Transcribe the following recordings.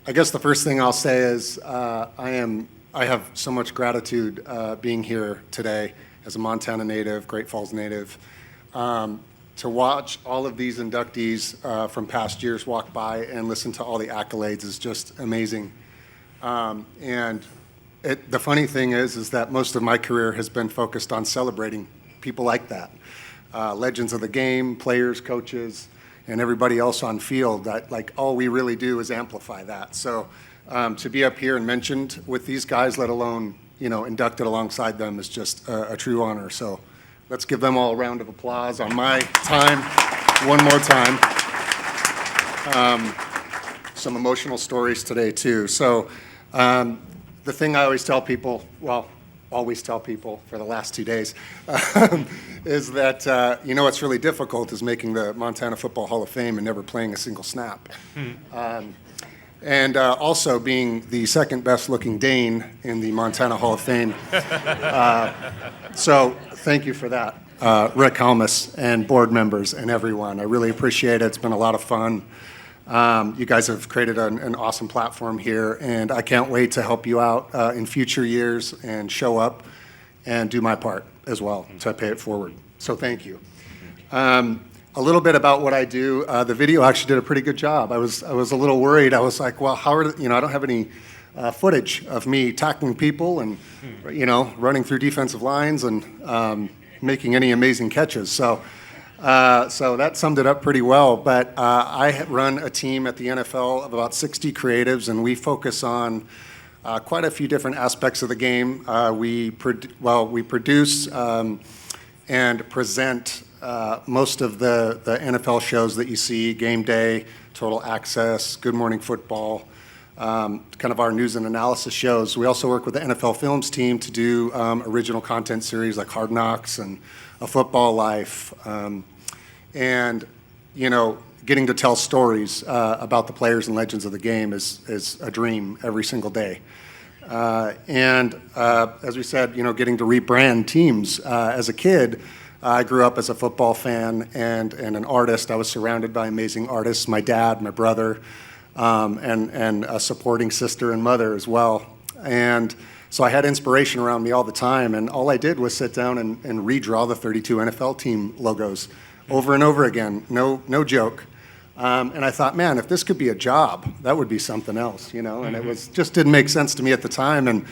I guess the first thing I'll say is I have so much gratitude being here today as a Montana native, Great Falls native, to watch all of these inductees from past years walk by and listen to all the accolades is just amazing. And the funny thing is that most of my career has been focused on celebrating people like that, legends of the game, players, coaches, and everybody else on field. That, like, all we really do is amplify that. So to be up here and mentioned with these guys, let alone, you know, inducted alongside them, is just a true honor. So let's give them all a round of applause on my time, one more time. Some emotional stories today too. So the thing I always tell people, well, always tell people for the last 2 days, is that, you know, what's really difficult is making the Montana Football Hall of Fame and never playing a single snap. And also being the second best looking Dane in the Montana Hall of Fame. So thank you for that, Rick Helmus and board members and everyone. I really appreciate it. It's been a lot of fun. You guys have created an awesome platform here, and I can't wait to help you out in future years and show up and do my part as well to pay it forward. So thank you. A little bit about what I do. The video actually did a pretty good job. I was a little worried. I was like, well, how are you know, I don't have any footage of me tackling people and you know, running through defensive lines and making any amazing catches. So that summed it up pretty well. But I run a team at the NFL of about 60 creatives, and we focus on quite a few different aspects of the game. We produce and present most of the NFL shows that you see: Game Day, Total Access, Good Morning Football, kind of our news and analysis shows. We also work with the NFL Films team to do original content series like Hard Knocks and A Football Life. And, you know, getting to tell stories about the players and legends of the game is a dream every single day. And as we said, you know, getting to rebrand teams. As a kid, I grew up as a football fan and an artist. I was surrounded by amazing artists, my dad, my brother, and a supporting sister and mother as well. And so I had inspiration around me all the time, and all I did was sit down and redraw the 32 NFL team logos over and over again, no joke. And I thought, man, if this could be a job, that would be something else, you know? And it was just didn't make sense to me at the time, and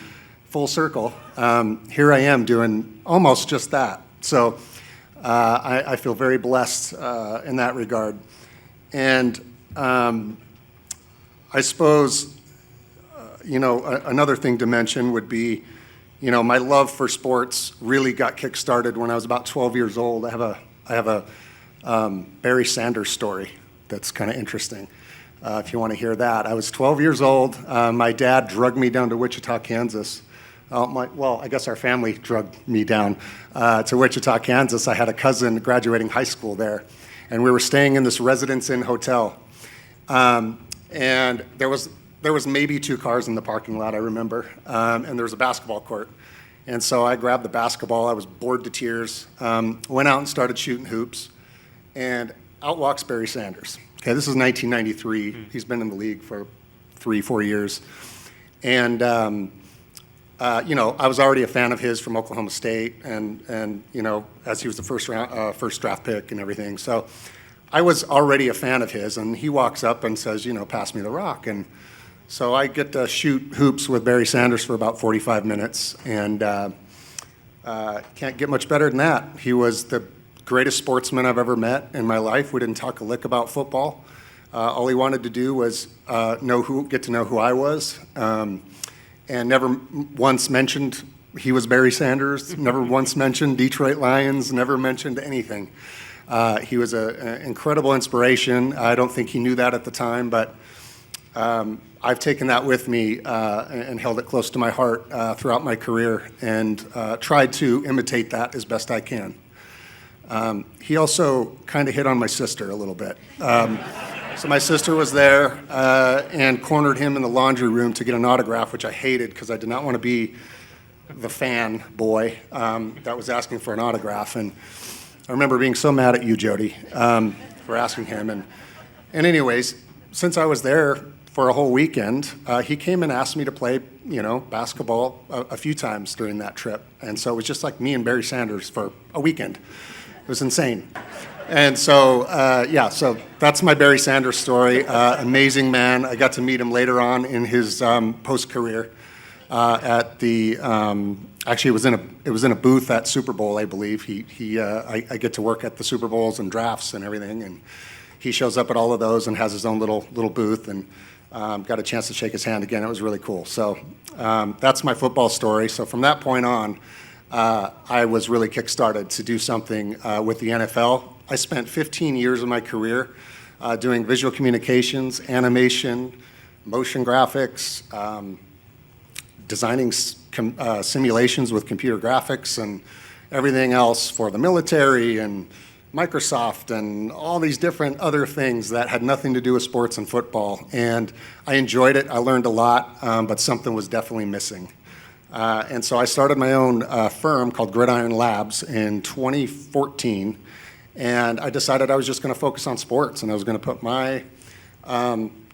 full circle, here I am doing almost just that. So I feel very blessed in that regard. And I suppose, you know, another thing to mention would be, you know, my love for sports really got kick-started when I was about 12 years old. I have a Barry Sanders story that's kind of interesting, if you want to hear that. I was 12 years old. My dad drugged me down to Wichita, Kansas. I guess our family drugged me down to Wichita, Kansas. I had a cousin graduating high school there, and we were staying in this Residence Inn hotel. And there was maybe 2 cars in the parking lot, I remember, and there was a basketball court. And so I grabbed the basketball. I was bored to tears, went out and started shooting hoops, and out walks Barry Sanders. Okay, this is 1993. He's been in the league for 3-4 years. And, you know, I was already a fan of his from Oklahoma State, and you know, as he was the first draft pick and everything. So I was already a fan of his, and he walks up and says, you know, pass me the rock. And so I get to shoot hoops with Barry Sanders for about 45 minutes, and can't get much better than that. He was the greatest sportsman I've ever met in my life. We didn't talk a lick about football. All he wanted to do was get to know who I was, and never once mentioned he was Barry Sanders, never once mentioned Detroit Lions, never mentioned anything. He was an incredible inspiration. I don't think he knew that at the time, but I've taken that with me and held it close to my heart throughout my career, and tried to imitate that as best I can. He also kind of hit on my sister a little bit. So my sister was there and cornered him in the laundry room to get an autograph, which I hated because I did not want to be the fan boy that was asking for an autograph. And I remember being so mad at you, Jody, for asking him. And anyways, since I was there for a whole weekend. He came and asked me to play, basketball a few times during that trip. And so it was just like me and Barry Sanders for a weekend. It was insane. And so, so that's my Barry Sanders story. Amazing man. I got to meet him later on in his post-career at the, actually it was in a booth at Super Bowl, I believe. I get to work at the Super Bowls and drafts and everything, and he shows up at all of those and has his own little booth, and got a chance to shake his hand again. It was really cool. So that's my football story. So from that point on, I was really kickstarted to do something with the NFL. I spent 15 years of my career doing visual communications, animation, motion graphics, designing simulations with computer graphics and everything else for the military and Microsoft and all these different other things that had nothing to do with sports and football. And I enjoyed it. I learned a lot, but something was definitely missing. And so I started my own firm called Gridiron Labs in 2014. And I decided I was just going to focus on sports, and I was going to put my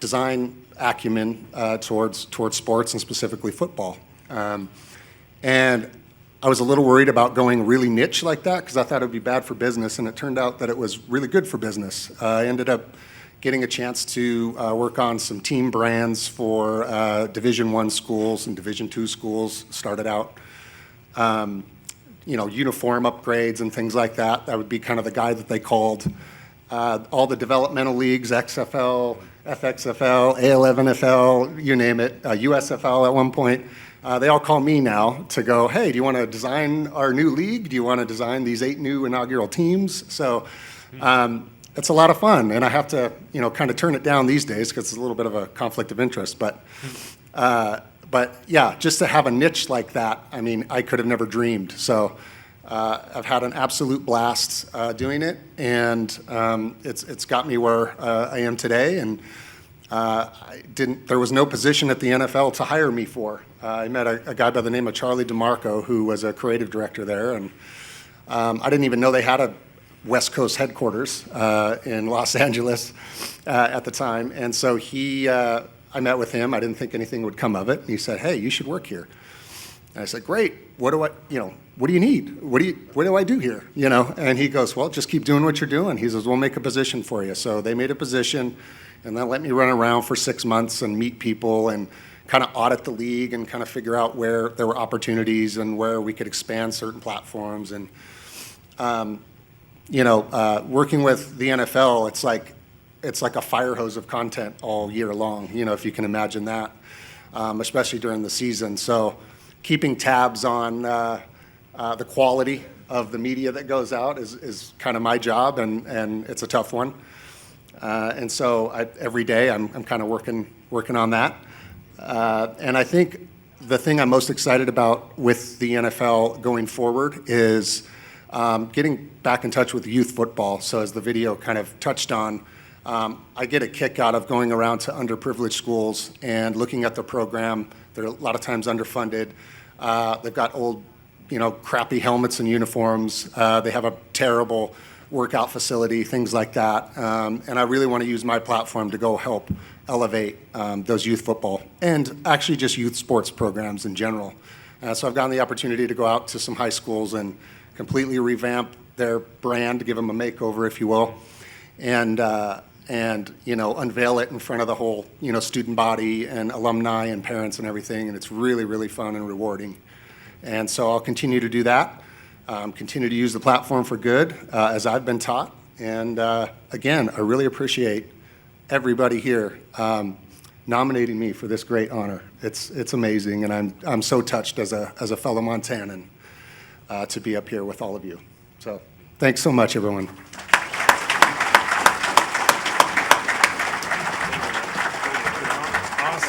design acumen towards sports and specifically football. And I was a little worried about going really niche like that because I thought it would be bad for business, and it turned out that it was really good for business. I ended up getting a chance to work on some team brands for Division I schools and Division II schools. Started out, uniform upgrades and things like that. That would be kind of the guy that they called. All the developmental leagues, XFL, FXFL, A11FL, you name it, USFL at one point. They all call me now to go, hey, do you want to design our new league? Do you want to design these 8 new inaugural teams? So it's a lot of fun, and I have to, kind of turn it down these days because it's a little bit of a conflict of interest. But yeah, just to have a niche like that, I mean, I could have never dreamed. So I've had an absolute blast doing it, and it's got me where I am today. And there was no position at the NFL to hire me for. I met a guy by the name of Charlie DeMarco, who was a creative director there, and I didn't even know they had a West Coast headquarters in Los Angeles at the time. And so I met with him. I didn't think anything would come of it. And he said, hey, you should work here. And I said, great. What do you need? What do I do here? And he goes, well, just keep doing what you're doing. He says, we'll make a position for you. So they made a position, and then let me run around for 6 months and meet people and kind of audit the league and kind of figure out where there were opportunities and where we could expand certain platforms. And working with the NFL, it's like a fire hose of content all year long, if you can imagine that, especially during the season. So keeping tabs on the quality of the media that goes out is kind of my job, and it's a tough one. And so every day I'm kind of working on that. And I think the thing I'm most excited about with the NFL going forward is getting back in touch with youth football. So as the video kind of touched on, I get a kick out of going around to underprivileged schools and looking at the program. They're a lot of times underfunded. They've got old, crappy helmets and uniforms. They have a terrible workout facility, things like that. And I really want to use my platform to go help elevate those youth football and actually just youth sports programs in general. So I've gotten the opportunity to go out to some high schools and completely revamp their brand, to give them a makeover, if you will, and unveil it in front of the whole student body and alumni and parents and everything. And it's really, really fun and rewarding. And so I'll continue to do that. Continue to use the platform for good, as I've been taught. And again, I really appreciate everybody here nominating me for this great honor. It's amazing, and I'm so touched as a fellow Montanan to be up here with all of you. So thanks so much, everyone.